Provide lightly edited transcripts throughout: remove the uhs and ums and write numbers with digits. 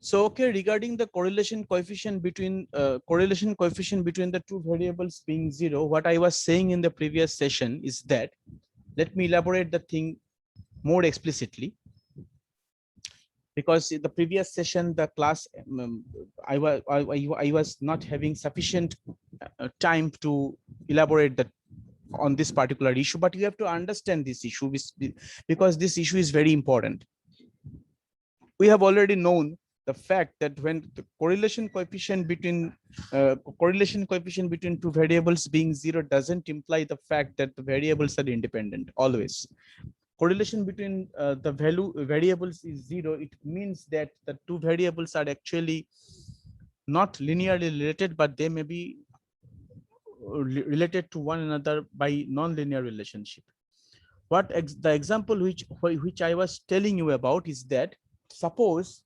So okay, regarding the correlation coefficient between the two variables being zero, what I was saying in the previous session is that, let me elaborate the thing more explicitly, because in the previous session the class I was not having sufficient time to elaborate that on this particular issue, but you have to understand this issue because this issue is very important. We have already known the fact that when the correlation coefficient between two variables being zero doesn't imply the fact that the variables are independent always. Correlation between the variables is zero. It means that the two variables are actually not linearly related, but they may be related to one another by non-linear relationship. The example which I was telling you about is that, suppose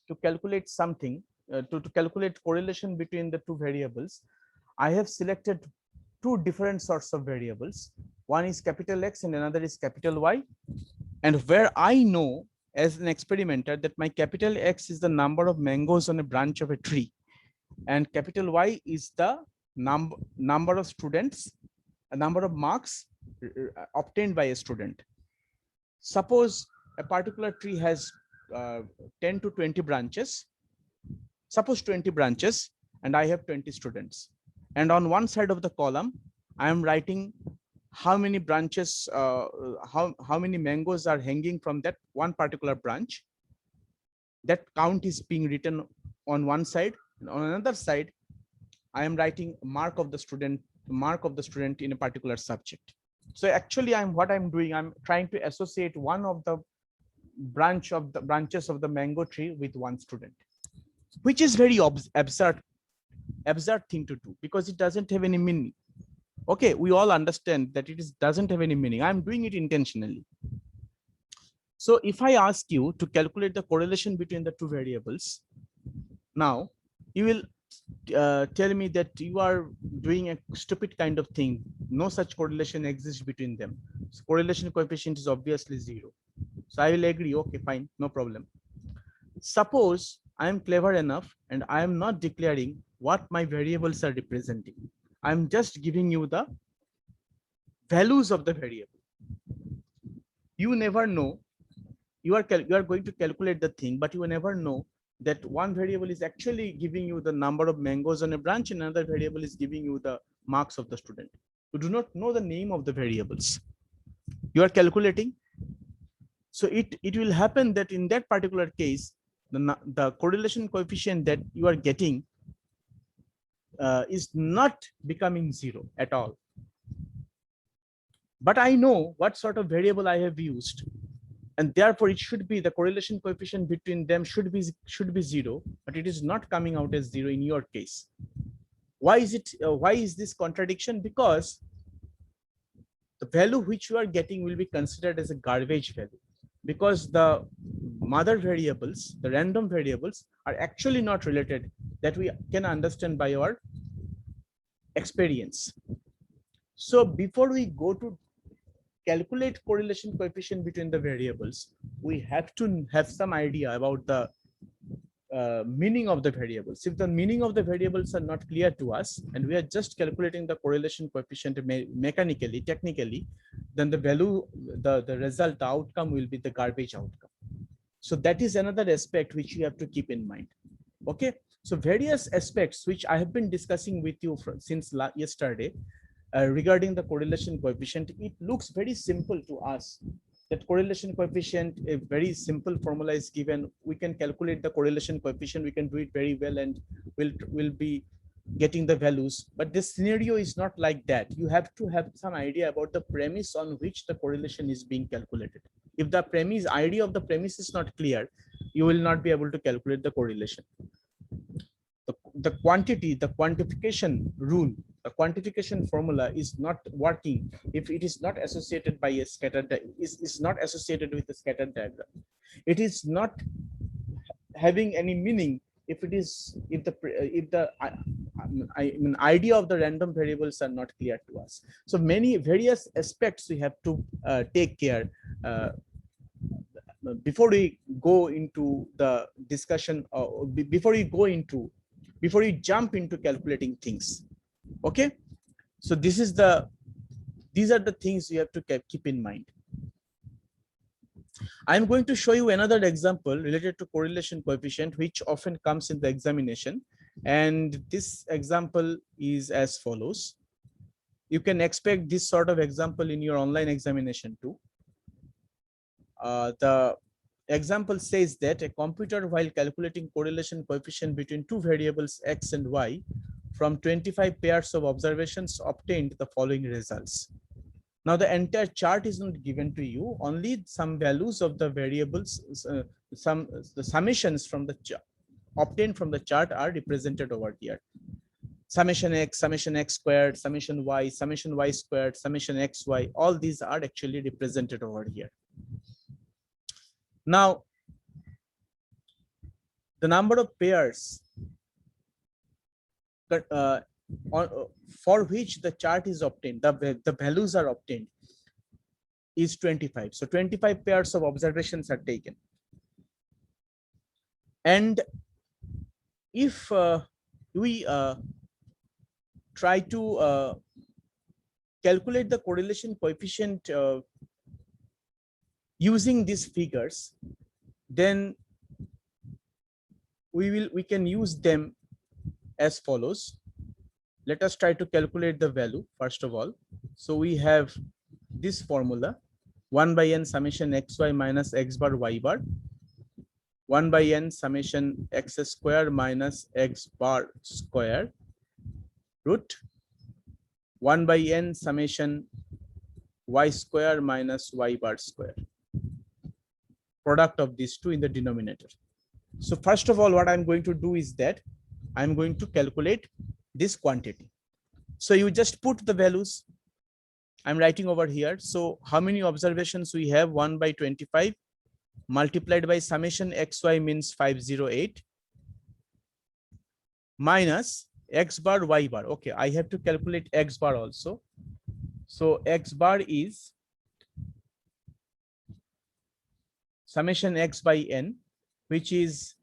to calculate something, to calculate correlation between the two variables, I have selected two different sorts of variables. One is capital X and another is capital Y. And where I know as an experimenter that my capital X is the number of mangoes on a branch of a tree, and capital Y is the number of students, a number of marks obtained by a student. Suppose a particular tree has 10 to 20 branches, suppose 20 branches, and I have 20 students. And on one side of the column, I am writing how many branches, how many mangoes are hanging from that one particular branch. That count is being written on one side, and on another side, I am writing mark of the student in a particular subject. So actually, what I'm doing, I'm trying to associate one of the branches of the mango tree with one student, which is very absurd thing to do, because it doesn't have any meaning. Okay, we all understand that doesn't have any meaning. I'm doing it intentionally. So if I ask you to calculate the correlation between the two variables, now you will tell me that you are doing a stupid kind of thing. No such correlation exists between them. So correlation coefficient is obviously zero. So I will agree, okay, fine, no problem. Suppose I am clever enough and I am not declaring what my variables are representing. I'm just giving you the values of the variable. You never know. You are going to calculate the thing, but you will never know that one variable is actually giving you the number of mangoes on a branch, and another variable is giving you the marks of the student. You do not know the name of the variables. You are calculating. So it will happen that in that particular case, the correlation coefficient that you are getting is not becoming zero at all. But I know what sort of variable I have used, and therefore it should be the correlation coefficient between them should be zero, but it is not coming out as zero in your case. Why is this contradiction? Because the value which you are getting will be considered as a garbage value, because the mother variables, the random variables, are actually not related, that we can understand by our experience. So before we go to calculate correlation coefficient between the variables, we have to have some idea about the meaning of the variables. If the meaning of the variables are not clear to us and we are just calculating the correlation coefficient mechanically, technically, then the value, the result, the outcome will be the garbage outcome. So that is another aspect which you have to keep in mind. Okay, so various aspects which I have been discussing with you since yesterday regarding the correlation coefficient. It looks very simple to us. That correlation coefficient, a very simple formula is given. We can calculate the correlation coefficient. We can do it very well, and we'll be getting the values. But this scenario is not like that. You have to have some idea about the premise on which the correlation is being calculated. If the idea of the premise is not clear, you will not be able to calculate the correlation. The quantification rule, the quantification formula is not working if it is not associated by a scattered, is not associated with a scattered diagram. It is not having any meaning if the idea of the random variables are not clear to us. So various aspects we have to take care before we go into the discussion, before you jump into calculating things. Okay, so these are the things you have to keep in mind. I'm going to show you another example related to correlation coefficient, which often comes in the examination. And this example is as follows. You can expect this sort of example in your online examination too. The example says that a computer, while calculating correlation coefficient between two variables x and y from 25 pairs of observations, obtained the following results. Now the entire chart is not given to you, only some values of the variables, the summations from the obtained from the chart are represented over here. Summation x squared, summation y squared, summation xy, all these are actually represented over here. Now, the number of pairs for which the chart is obtained, the values are obtained, is 25. So 25 pairs of observations are taken. And if we try to calculate the correlation coefficient using these figures, then we can use them as follows. Let us try to calculate the value first of all. So we have this formula, 1 by n summation xy minus x bar y bar, 1 by n summation x square minus x bar square, root 1 by n summation y square minus y bar square, product of these two in the denominator. So first of all, what I'm going to do is that I'm going to calculate this quantity. So you just put the values. I'm writing over here. So how many observations we have? 1 by 25 multiplied by summation xy means 508 minus x bar y bar. Okay, I have to calculate x bar also. So x bar is summation x by n, which is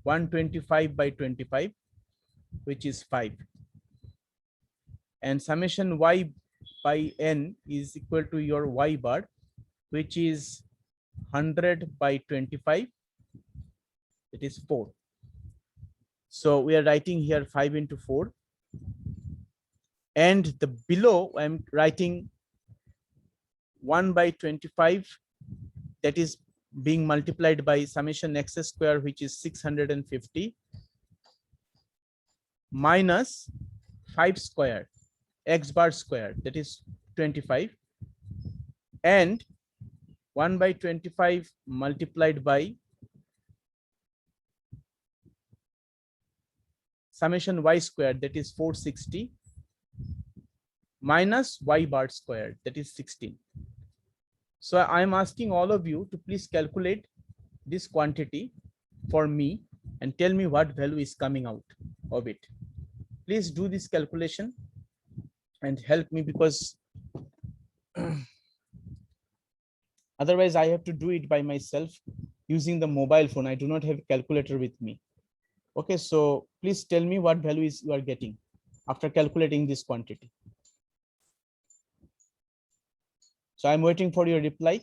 125 by 25, which is 5. And summation y by n is equal to your y bar, which is 100 by 25, it is 4. So we are writing here 5 into 4. And the below I'm writing 1 by 25, that is being multiplied by summation x square, which is 650, minus 5 square x bar square, that is 25, and 1 by 25 multiplied by summation y square, that is 460, minus y bar square, that is 16. So I'm asking all of you to please calculate this quantity for me and tell me what value is coming out of it. Please do this calculation and help me, because otherwise I have to do it by myself using the mobile phone. I do not have a calculator with me. Okay, so please tell me what value is you are getting after calculating this quantity. So I'm waiting for your reply.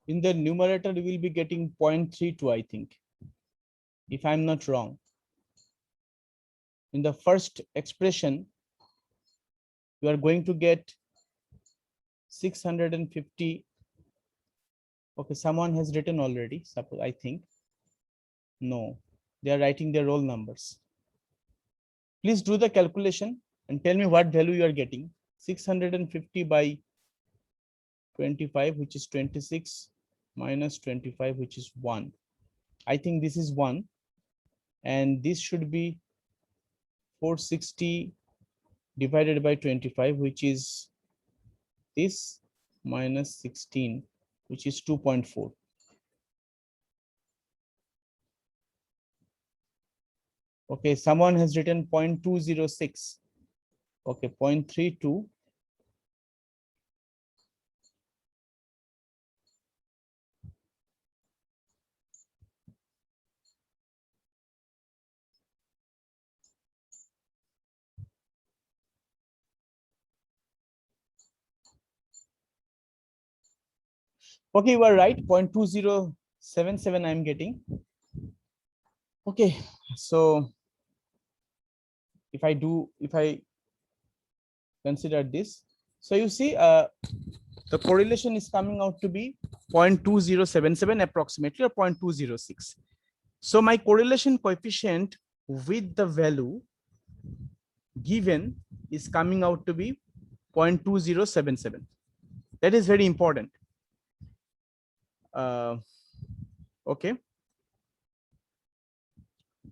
In the numerator, we will be getting 0.32, I think, if I'm not wrong. In the first expression, you are going to get 650 Okay, someone has written already. Suppose I think no, they are writing their roll numbers. Please do the calculation and tell me what value you are getting. 650 by 25, which is 26, minus 25, which is 1. I think this is 1, and this should be 460 divided by 25, which is this, minus 16, which is 2.4. Okay, someone has written 0.206. Okay, 0.32. Okay, you are right. 0.2077 I'm getting. Okay, so if I consider this, so you see, the correlation is coming out to be 0.2077 approximately, or 0.206. So my correlation coefficient with the value given is coming out to be 0.2077. That is very important. Okay.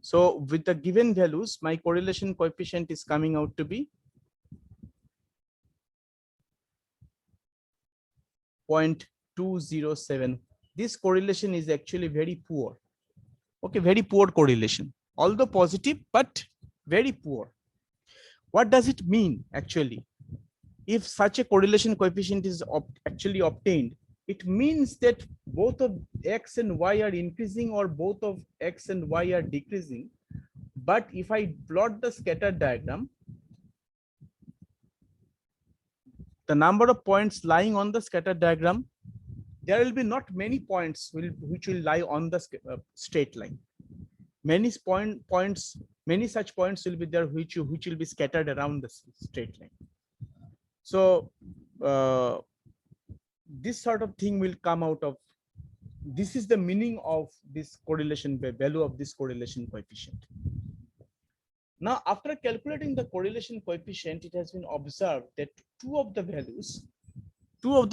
So with the given values, my correlation coefficient is coming out to be 0.207. This correlation is actually very poor. Okay, very poor correlation, although positive, but very poor. What does it mean actually? If such a correlation coefficient is actually obtained, it means that both of x and y are increasing, or both of x and y are decreasing. But if I plot the scatter diagram, the number of points lying on the scatter diagram, there will be not many points which will lie on the straight line. Many such points will be there which will be scattered around the straight line. So this sort of thing will come out of, this is the meaning of this correlation value of this correlation coefficient. Now, after calculating the correlation coefficient, it has been observed that two of the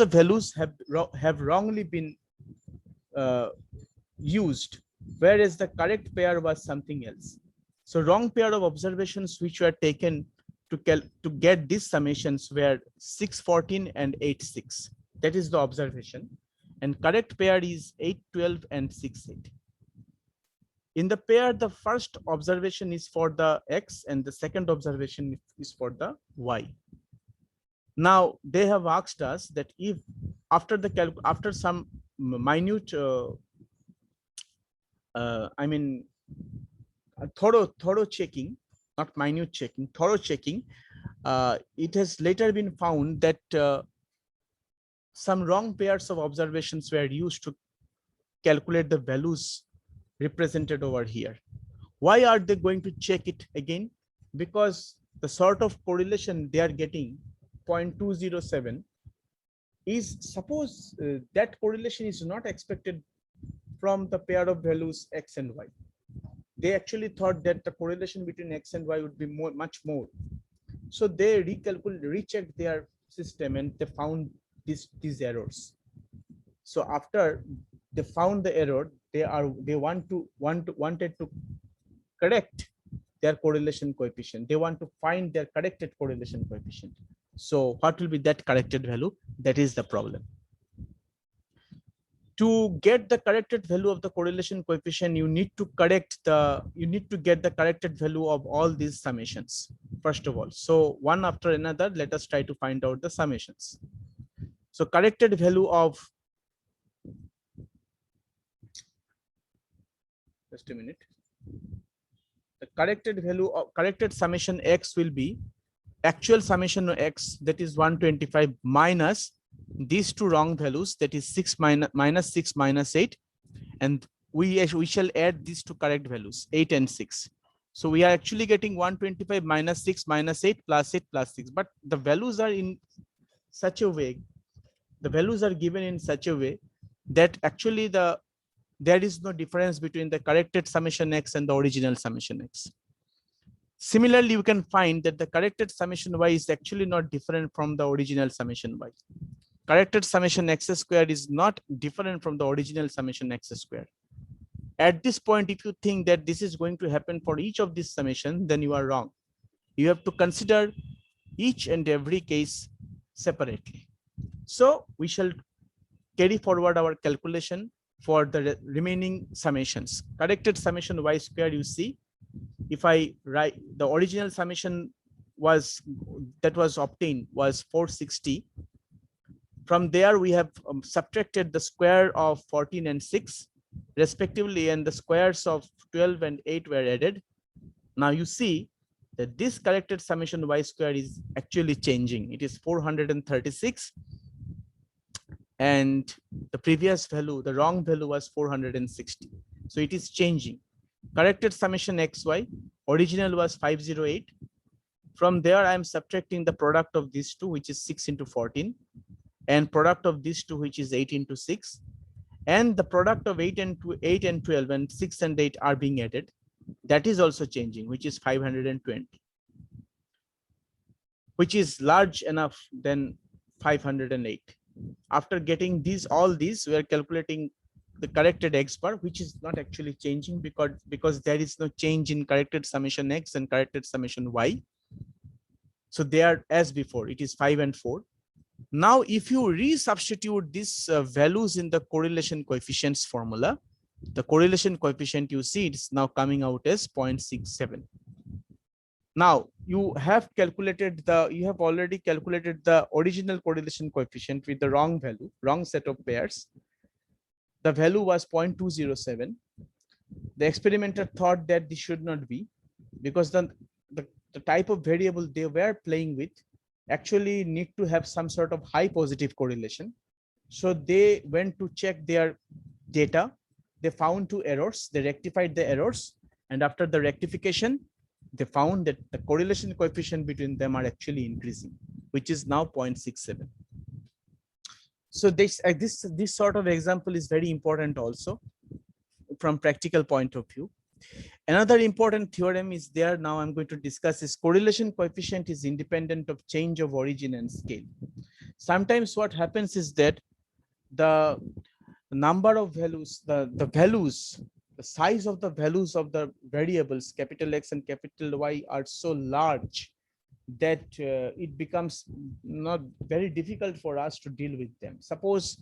values have wrongly been used, whereas the correct pair was something else. So wrong pair of observations which were taken to get these summations were 614 and 86. That is the observation. And correct pair is 812 and 68. In the pair, the first observation is for the x and the second observation is for the y. Now they have asked us that if after some minute I mean thorough checking, not minute checking, thorough checking, it has later been found that some wrong pairs of observations were used to calculate the values represented over here. Why are they going to check it again? Because the sort of correlation they are getting, 0.207, is, suppose that correlation is not expected from the pair of values x and y. They actually thought that the correlation between x and y would be much more. So they rechecked their system and they found these errors. So after they found the error, they wanted to correct their correlation coefficient. They want to find their corrected correlation coefficient. So what will be that corrected value? That is the problem. To get the corrected value of the correlation coefficient, you need to get the corrected value of all these summations, first of all. So one after another, let us try to find out the summations. So corrected value of, just a minute. The corrected value of corrected summation x will be actual summation of x, that is 125, minus these two wrong values, that is 6 minus 6 minus 8, and we shall add these two correct values, 8 and 6. So we are actually getting 125 minus 6 minus 8 plus 8 plus 6, but the values are in such a way, the values are given in such a way that actually there is no difference between the corrected summation x and the original summation x. Similarly, you can find that the corrected summation y is actually not different from the original summation y. Corrected summation x squared is not different from the original summation x squared. At this point, if you think that this is going to happen for each of these summations, then you are wrong. You have to consider each and every case separately. So we shall carry forward our calculation for the remaining summations. Corrected summation y squared, you see, if I write the original summation was obtained was 460. From there, we have subtracted the square of 14 and 6 respectively, and the squares of 12 and 8 were added. Now you see that this corrected summation y squared is actually changing. It is 436, and the previous value, the wrong value, was 460. So it is changing. Corrected summation xy, original was 508. From there, I am subtracting the product of these two, which is 6 into 14, and product of these two, which is 8 into 6, and the product of 8 and 12 and 6 and 8 are being added. That is also changing, which is 520, which is large enough than 508. After getting all these, we are calculating the corrected x bar, which is not actually changing because there is no change in corrected summation x and corrected summation y. So they are as before. It is 5 and 4. Now, if you resubstitute these values in the correlation coefficients formula, the correlation coefficient, you see it's now coming out as 0.67. Now you have already calculated the original correlation coefficient with the wrong value, wrong set of pairs. The value was 0.207. The experimenter thought that this should not be, because the type of variable they were playing with actually need to have some sort of high positive correlation. So they went to check their data. They found two errors. They rectified the errors, and after the rectification, they found that the correlation coefficient between them are actually increasing, which is now 0.67. So this sort of example is very important also from practical point of view. Another important theorem is there. Now I'm going to discuss is correlation coefficient is independent of change of origin and scale. Sometimes what happens is that the number of values, the size of the values of the variables capital X and capital Y are so large that it becomes not very difficult for us to deal with them. Suppose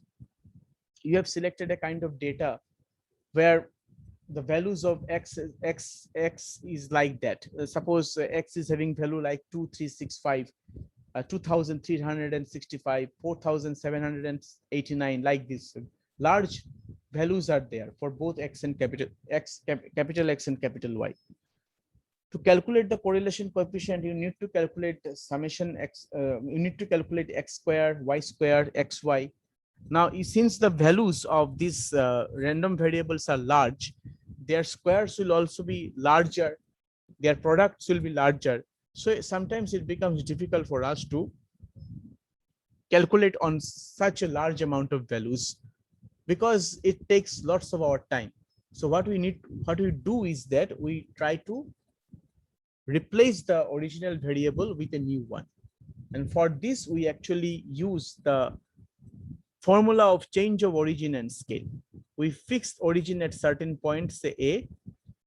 you have selected a kind of data where the values of x is like that. Suppose x is having value like 2365, 2365, 4789, like this. Large values are there for both x and capital X and capital Y. To calculate the correlation coefficient, you need to calculate summation x. You need to calculate x squared, y squared, xy. Now, since the values of these random variables are large, their squares will also be larger. Their products will be larger. So sometimes it becomes difficult for us to calculate on such a large amount of values because it takes lots of our time. So what we do is that we try to replace the original variable with a new one. And for this, we actually use the formula of change of origin and scale. We fixed origin at certain points, say A,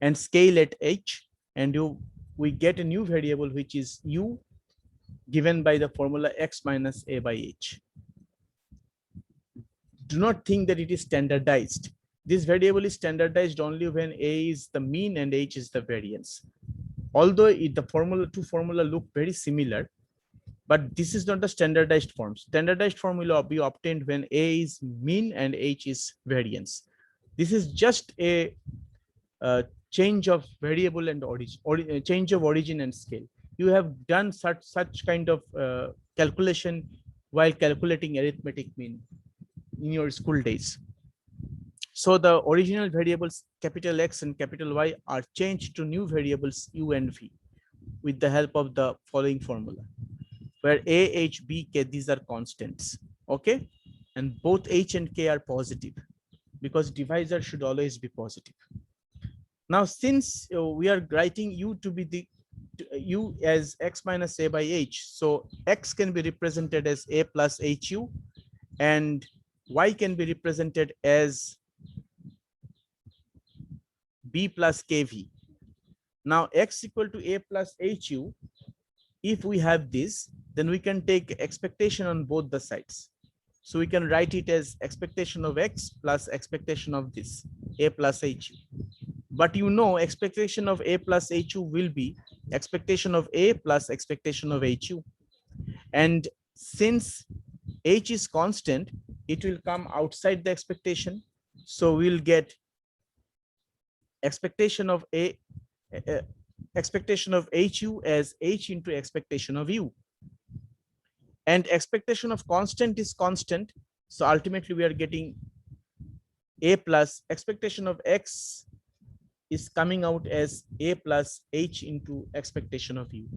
and scale at H, and we get a new variable, which is U, given by the formula x minus A by H. Do not think that it is standardized. This variable is standardized only when A is the mean and H is the variance. Although the two formula look very similar, but this is not the standardized form. Standardized form will be obtained when A is mean and H is variance. This is just a change of variable and origin, or change of origin and scale. You have done such kind of calculation while calculating arithmetic mean in your school days. So the original variables capital X and capital Y are changed to new variables U and V with the help of the following formula, where A, H, B, K, these are constants. Okay. and both h and k are positive, because divisor should always be positive. Now, since we are writing u to be the u as x minus a by h, so x can be represented as a plus hu, and y can be represented as b plus kv. Now, x equal to a plus hu, if we have this, then we can take expectation on both the sides. So we can write it as expectation of x plus expectation of this, a plus hu. But you know, expectation of a plus hu will be expectation of a plus expectation of hu. And since h is constant, it will come outside the expectation. So we'll get expectation of expectation of hu as h into expectation of u. And expectation of constant is constant. So ultimately we are getting a plus expectation of x is coming out as a plus h into expectation of u.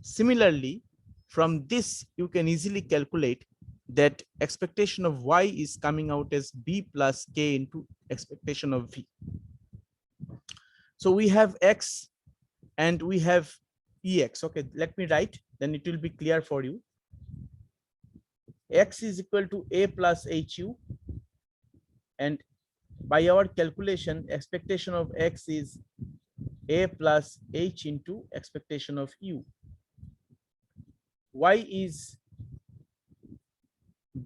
Similarly, from this, you can easily calculate that expectation of y is coming out as b plus k into expectation of v. So we have x and we have ex. Okay, let me write, then it will be clear for you. X is equal to a plus hu, and by our calculation, expectation of x is a plus h into expectation of u. Y is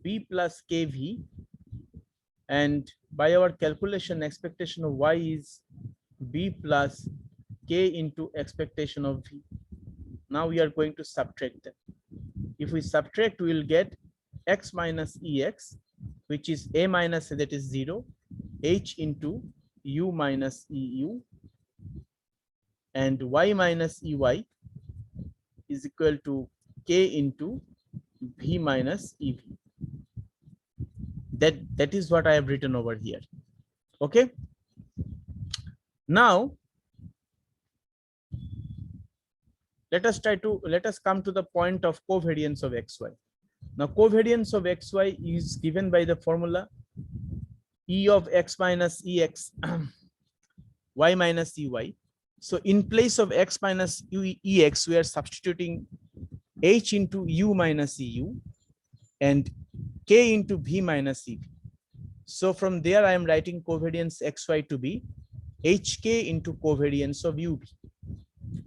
b plus kv, and by our calculation, expectation of y is b plus k into expectation of v. Now we are going to subtract them. If we subtract, we will get x minus ex, which is a minus, that is 0, h into u minus eu, and y minus ey is equal to k into v minus ev. That is what I have written over here. Okay. Now let us come to the point of covariance of xy. Now, covariance of xy is given by the formula e of x minus ex y minus ey. So in place of x minus ex, we are substituting h into u minus eu and k into v minus ev. So from there, I am writing covariance xy to be hk into covariance of ub.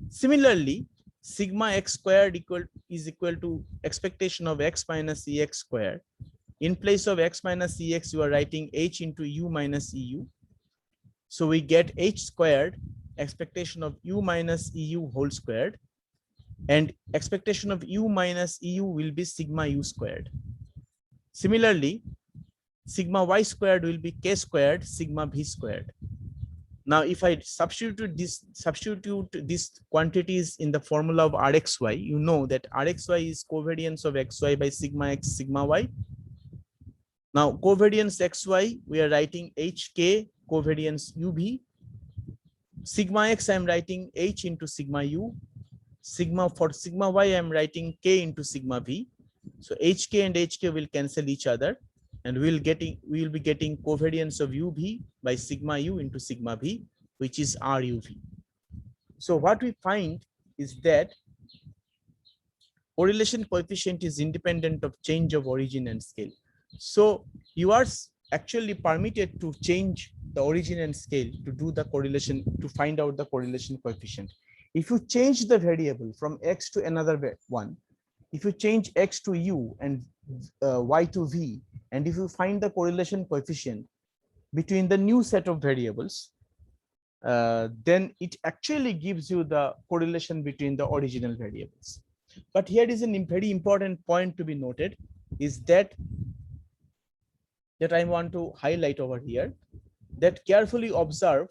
Similarly, sigma x squared is equal to expectation of x minus ex squared. In place of x minus ex, you are writing h into u minus eu. So we get h squared, expectation of u minus eu whole squared, and expectation of u minus eu will be sigma u squared. Similarly, sigma y squared will be k squared sigma v squared. Now, if I substitute these quantities in the formula of Rxy, you know that Rxy is covariance of xy by sigma x sigma y. Now, covariance xy, we are writing hk covariance ub. Sigma x, I am writing h into sigma u. For sigma y, I am writing k into sigma v. So hk and hk will cancel each other, and we will be getting covariance of uv by sigma u into sigma v, which is ruv. So what we find is that correlation coefficient is independent of change of origin and scale. So you are actually permitted to change the origin and scale to do the correlation, to find out the correlation coefficient. If you change the variable from x to another one, if you change x to u and y to v, and if you find the correlation coefficient between the new set of variables, then it actually gives you the correlation between the original variables. But here is a very important point to be noted, is that I want to highlight over here, that carefully observe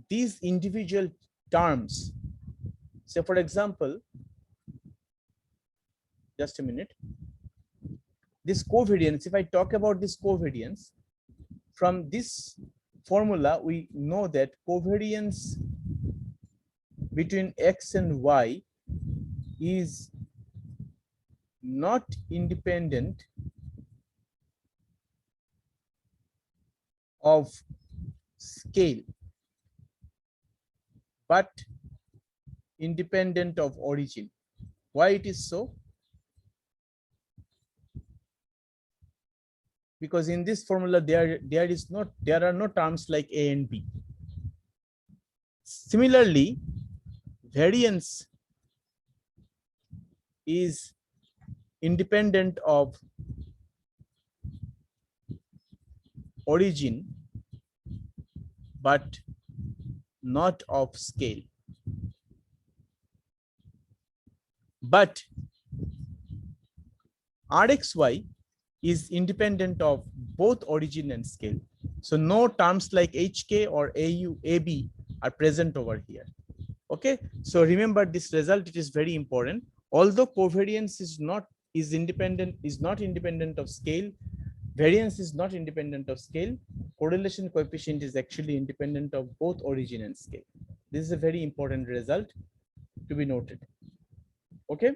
these individual terms. So for example, just a minute, this covariance, if I talk about this covariance, from this formula, we know that covariance between x and y is not independent of scale but independent of origin. Why it is so? Because in this formula there are no terms like A and B. Similarly, variance is independent of origin but not of scale. But Rxy is independent of both origin and scale. So no terms like HK or AU, AB are present over here. Okay, so remember this result, it is very important. Although covariance is not independent of scale, variance is not independent of scale, correlation coefficient is actually independent of both origin and scale. This is a very important result to be noted. Okay,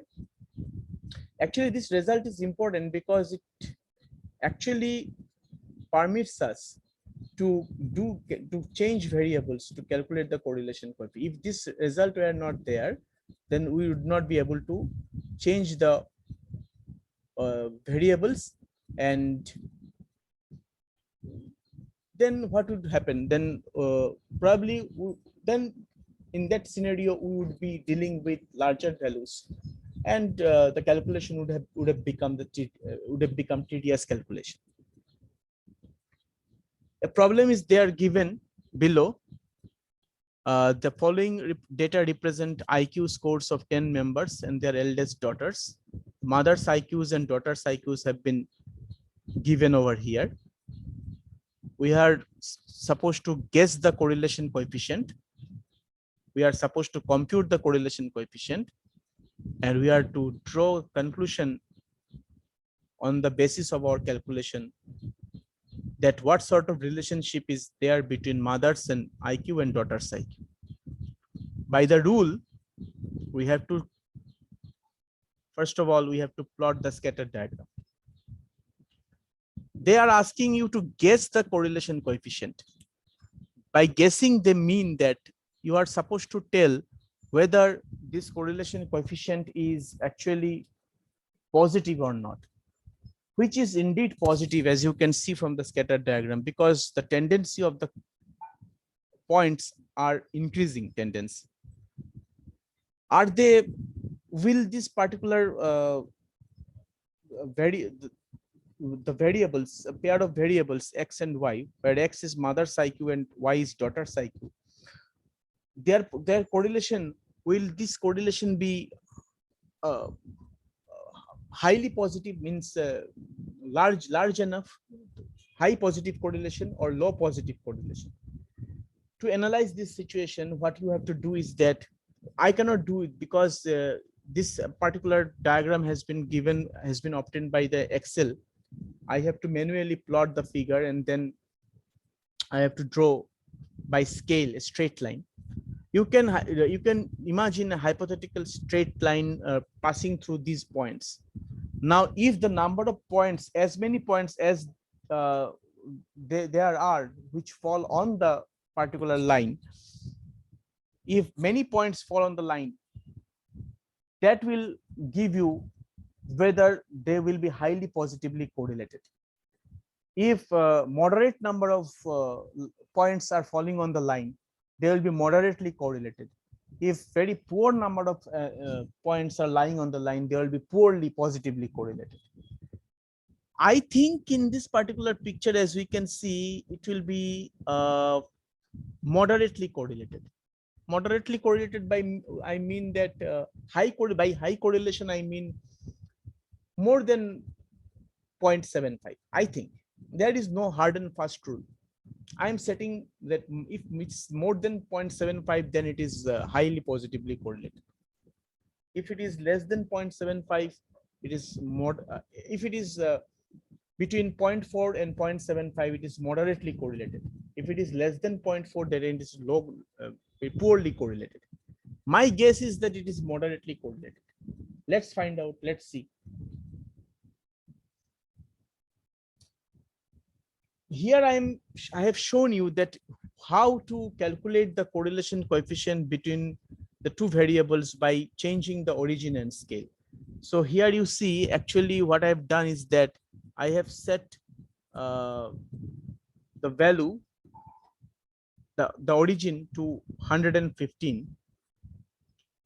actually this result is important because it actually permits us to change variables to calculate the correlation coefficient. If this result were not there, then we would not be able to change the variables, and then what would happen? Then probably then in that scenario we would be dealing with larger values, and the calculation would have become tedious calculation. A problem is there given below. The following data represent IQ scores of 10 members and their eldest daughters. Mother's IQs and daughter's IQs have been given over here. We are supposed to guess the correlation coefficient. We are supposed to compute the correlation coefficient, and we are to draw conclusion on the basis of our calculation that what sort of relationship is there between mother's and IQ and daughter's IQ. By the rule, we have to, first of all, we have to plot the scatter diagram. They are asking you to guess the correlation coefficient. By guessing, they mean that you are supposed to tell whether this correlation coefficient is actually positive or not, which is indeed positive, as you can see from the scatter diagram, because the tendency of the points are increasing tendency. Are they, will this particular the variables, a pair of variables x and y, where x is mother's IQ and y is daughter's IQ, their correlation, will this correlation be highly positive, means large enough, high positive correlation, or low positive correlation? To analyze this situation, what you have to do is that I cannot do it because this particular diagram has been obtained by the Excel. I have to manually plot the figure, and then I have to draw by scale a straight line. You can imagine a hypothetical straight line passing through these points. Now, if the number of points, as many points as there are which fall on the particular line, if many points fall on the line, that will give you whether they will be highly positively correlated. If moderate number of points are falling on the line, they will be moderately correlated. If very poor number of points are lying on the line, they will be poorly positively correlated. I think in this particular picture, as we can see, it will be moderately correlated. Moderately correlated by, I mean that by high correlation, I mean more than 0.75. I think there is no hard and fast rule. I am setting that if it's more than 0.75, then it is highly positively correlated. If it is less than 0.75, it is more. If it is between 0.4 and 0.75, it is moderately correlated. If it is less than 0.4, then it is low, poorly correlated. My guess is that it is moderately correlated. Let's find out. Let's see. here I have shown you that how to calculate the correlation coefficient between the two variables by changing the origin and scale. So here you see actually what I've done is that I have set uh, the value, the origin to 115,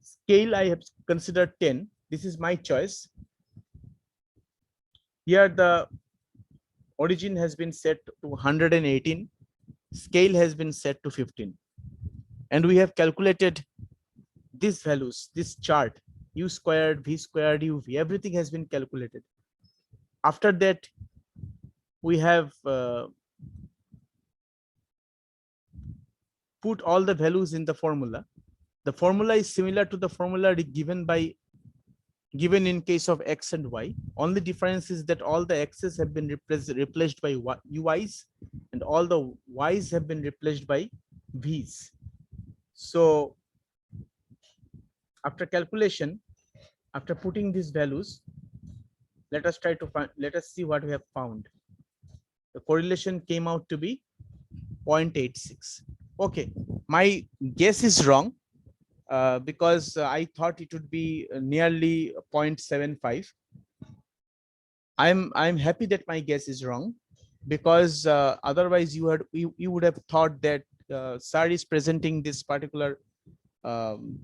scale I have considered 10. This is my choice. Here the origin has been set to 118, scale has been set to 15, and we have calculated these values, this chart, u squared, v squared, uv, everything has been calculated. After that, we have put all the values in the formula. The formula is similar to the formula given in case of x and y. Only difference is that all the x's have been replaced by ui's, and all the y's have been replaced by v's. So after calculation, after putting these values, let us see what we have found. The correlation came out to be 0.86. Okay, my guess is wrong because I thought it would be nearly 0.75. I'm happy that my guess is wrong, because otherwise you would have thought that sir is presenting this particular um,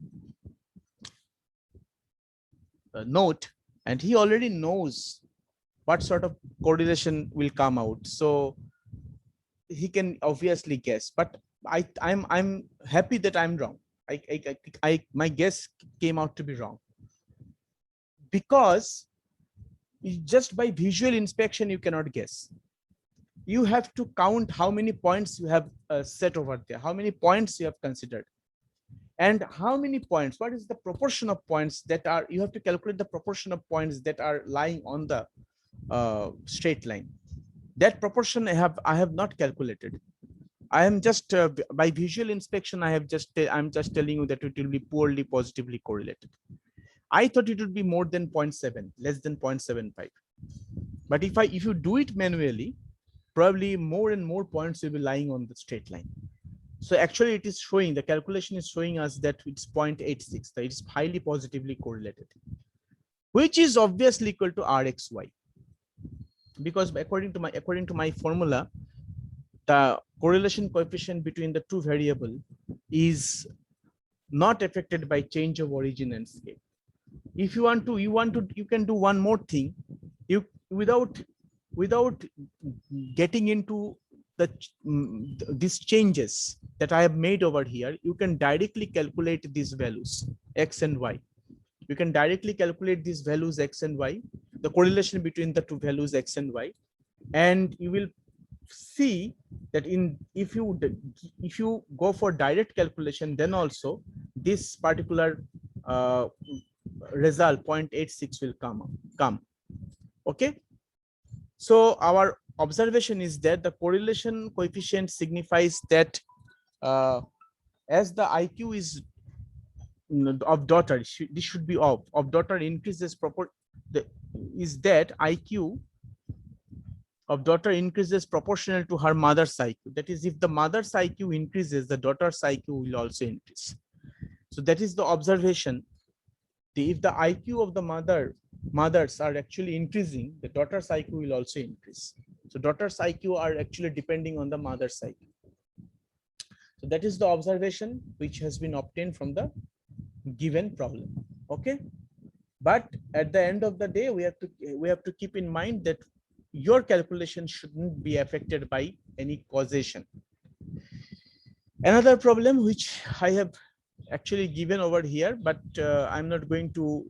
note, and he already knows what sort of correlation will come out, so he can obviously guess. But I'm happy that I'm wrong. My guess came out to be wrong, because just by visual inspection you cannot guess. You have to count how many points you have set over there, how many points you have considered, and how many points, what is the proportion of points that are, you have to calculate the proportion of points that are lying on the straight line. That proportion I have not calculated. I am just by visual inspection, I'm just telling you that it will be poorly positively correlated. I thought it would be more than 0.7, less than 0.75. But if you do it manually, probably more and more points will be lying on the straight line. So actually it is showing, the calculation is showing us that it's 0.86, that it's highly positively correlated, which is obviously equal to rxy. Because according to my formula, the correlation coefficient between the two variable is not affected by change of origin and scale. If you want to, you can do one more thing. You without getting into these changes that I have made over here, you can directly calculate these values x and y. You can directly calculate these values x and y, the correlation between the two values x and y, and you will see that if you go for direct calculation, then also this particular result 0.86 will come. Okay, so our observation is that the correlation coefficient signifies that as the IQ is of daughter, this should be of daughter increases is that IQ of daughter increases proportional to her mother's IQ. That is, if the mother's IQ increases, the daughter's IQ will also increase. So that is the observation. If the IQ of the mothers are actually increasing, the daughter's IQ will also increase. So daughter's IQ are actually depending on the mother's IQ. So that is the observation which has been obtained from the given problem. Okay, but at the end of the day, we have to keep in mind that your calculation shouldn't be affected by any causation. Another problem which I have actually given over here, but I'm not going to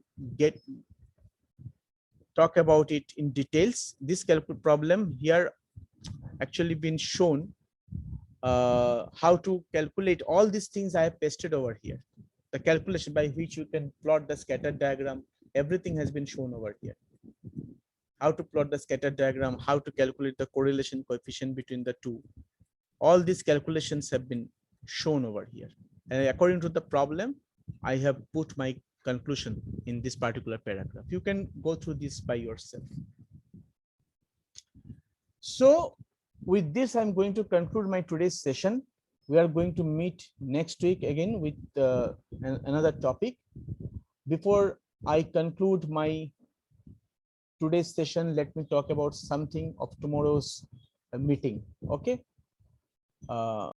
talk about it in details. This problem here actually been shown how to calculate all these things I have pasted over here. The calculation by which you can plot the scatter diagram, everything has been shown over here. How to plot the scatter diagram, how to calculate the correlation coefficient between the two. All these calculations have been shown over here. And according to the problem, I have put my conclusion in this particular paragraph. You can go through this by yourself. So with this, I'm going to conclude my today's session. We are going to meet next week again with another topic. Before I conclude my today's session, let me talk about something of tomorrow's meeting. Okay.